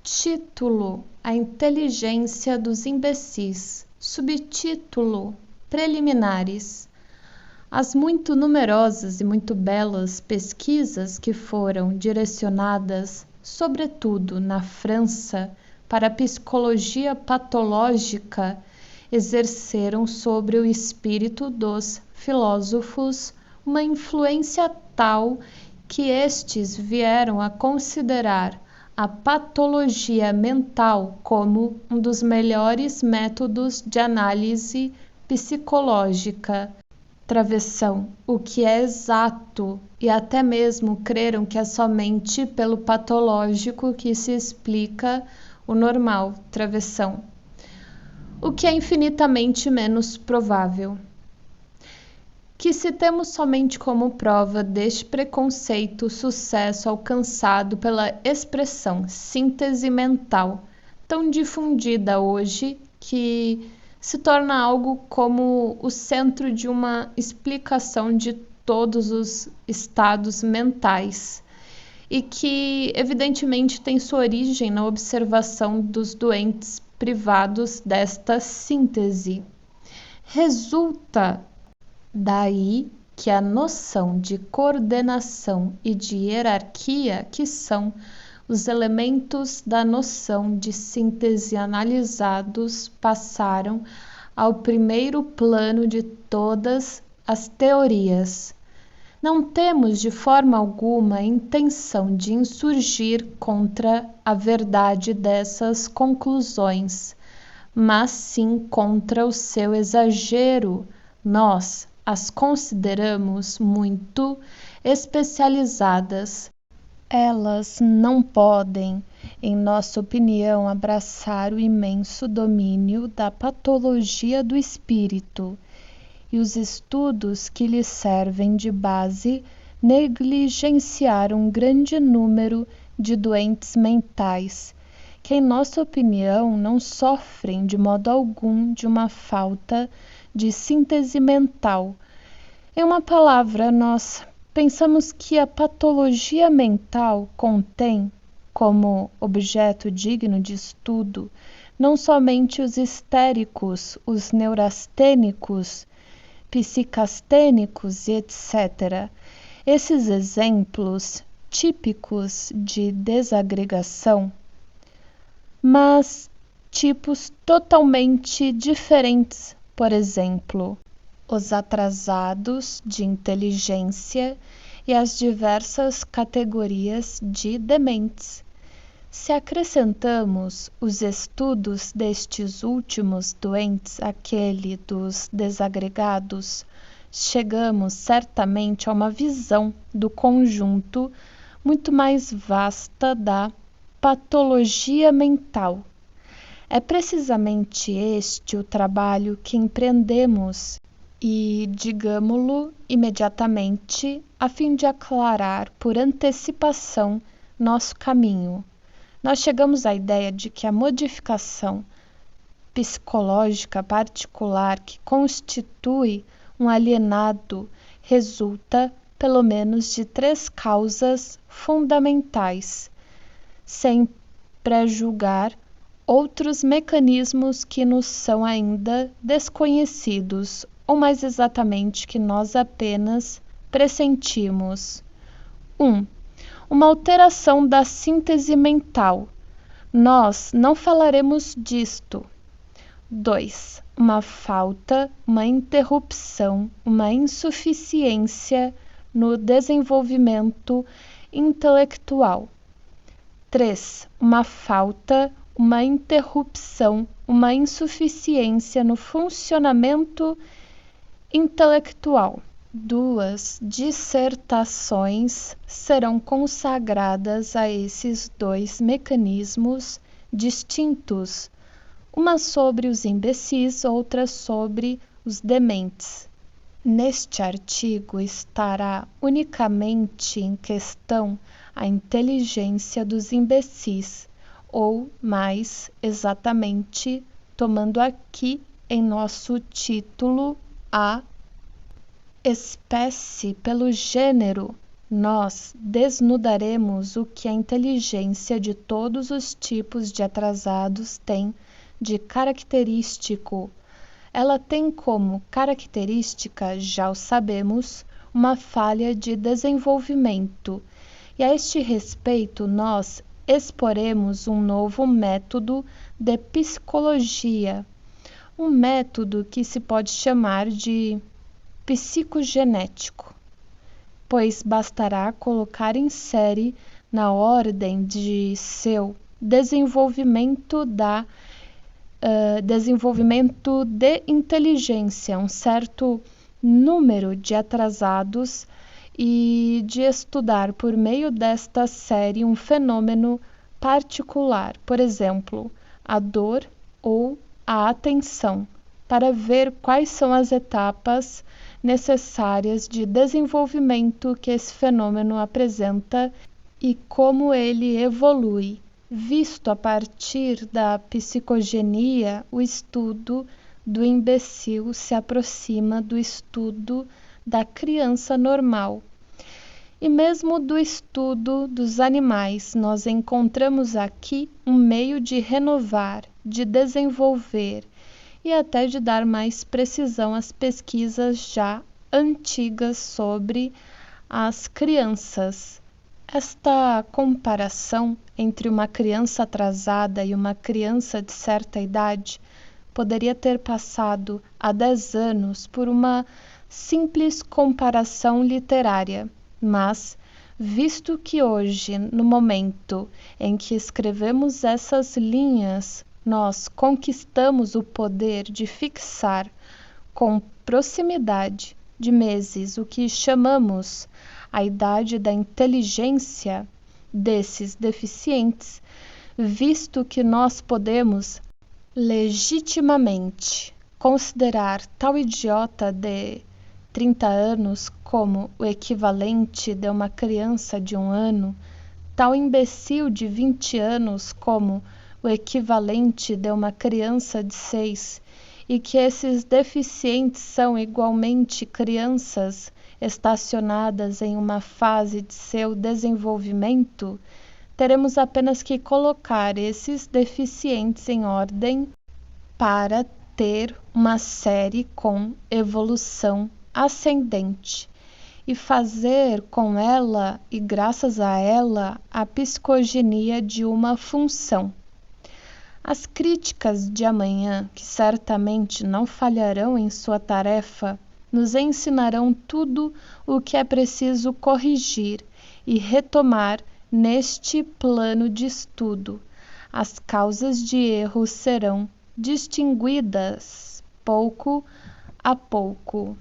Título: A inteligência dos imbecis. Subtítulo: Preliminares. As muito numerosas e muito belas pesquisas que foram direcionadas, sobretudo na França, para a psicologia patológica, exerceram sobre o espírito dos filósofos uma influência tal que estes vieram a considerar a patologia mental como um dos melhores métodos de análise psicológica. Travessão, o que é exato, e até mesmo creram que é somente pelo patológico que se explica o normal. Travessão, o que é infinitamente menos provável. Que se temos somente como prova deste preconceito o sucesso alcançado pela expressão síntese mental, tão difundida hoje que se torna algo como o centro de uma explicação de todos os estados mentais e que evidentemente tem sua origem na observação dos doentes privados desta síntese. Resulta daí que a noção de coordenação e de hierarquia, que são os elementos da noção de síntese analisados, passaram ao primeiro plano de todas as teorias. Não temos de forma alguma intenção de insurgir contra a verdade dessas conclusões, mas sim contra o seu exagero. Nós as consideramos muito especializadas. Elas não podem, em nossa opinião, abraçar o imenso domínio da patologia do espírito, e os estudos que lhes servem de base negligenciar um grande número de doentes mentais, que, em nossa opinião, não sofrem de modo algum de uma falta de síntese mental. Em uma palavra, nós pensamos que a patologia mental contém, como objeto digno de estudo, não somente os histéricos, os neurastênicos, psicastênicos e etc. Esses exemplos típicos de desagregação, mas tipos totalmente diferentes. Por exemplo, os atrasados de inteligência e as diversas categorias de dementes. Se acrescentamos os estudos destes últimos doentes àquele dos desagregados, chegamos certamente a uma visão do conjunto muito mais vasta da patologia mental. É precisamente este o trabalho que empreendemos e, digamo-lo imediatamente, a fim de aclarar por antecipação nosso caminho. Nós chegamos à ideia de que a modificação psicológica particular que constitui um alienado resulta, pelo menos, de 3 causas fundamentais, sem prejulgar outros mecanismos que nos são ainda desconhecidos, ou mais exatamente que nós apenas pressentimos. 1. Uma alteração da síntese mental. Nós não falaremos disto. 2. Uma falta, uma interrupção, uma insuficiência no desenvolvimento intelectual. 3. Uma falta, uma interrupção, uma insuficiência no funcionamento intelectual. 2 dissertações serão consagradas a esses 2 mecanismos distintos, uma sobre os imbecis, outra sobre os dementes. Neste artigo estará unicamente em questão a inteligência dos imbecis, ou, mais exatamente, tomando aqui em nosso título a espécie pelo gênero nós desnudaremos o que a inteligência de todos os tipos de atrasados tem de característico. Ela tem como característica, já o sabemos, uma falha de desenvolvimento, e a este respeito nós exporemos um novo método de psicologia, um método que se pode chamar de psicogenético, pois bastará colocar em série na ordem de seu desenvolvimento desenvolvimento de inteligência, um certo número de atrasados e de estudar por meio desta série um fenômeno particular, por exemplo, a dor ou a atenção, para ver quais são as etapas necessárias de desenvolvimento que esse fenômeno apresenta e como ele evolui. Visto a partir da psicogenia, o estudo do imbecil se aproxima do estudo da criança normal. E mesmo do estudo dos animais, nós encontramos aqui um meio de renovar, de desenvolver e até de dar mais precisão às pesquisas já antigas sobre as crianças. Esta comparação entre uma criança atrasada e uma criança de certa idade poderia ter passado há 10 anos por uma simples comparação literária, mas, visto que hoje, no momento em que escrevemos essas linhas, nós conquistamos o poder de fixar com proximidade de meses o que chamamos a idade da inteligência desses deficientes, visto que nós podemos legitimamente considerar tal idiota de 30 anos como o equivalente de uma criança de 1 ano, tal imbecil de 20 anos como o equivalente de uma criança de 6, e que esses deficientes são igualmente crianças estacionadas em uma fase de seu desenvolvimento, teremos apenas que colocar esses deficientes em ordem para ter uma série com evolução ascendente e fazer com ela e graças a ela a psicogenia de uma função. As críticas de amanhã, que certamente não falharão em sua tarefa, nos ensinarão tudo o que é preciso corrigir e retomar neste plano de estudo. As causas de erro serão distinguidas pouco a pouco.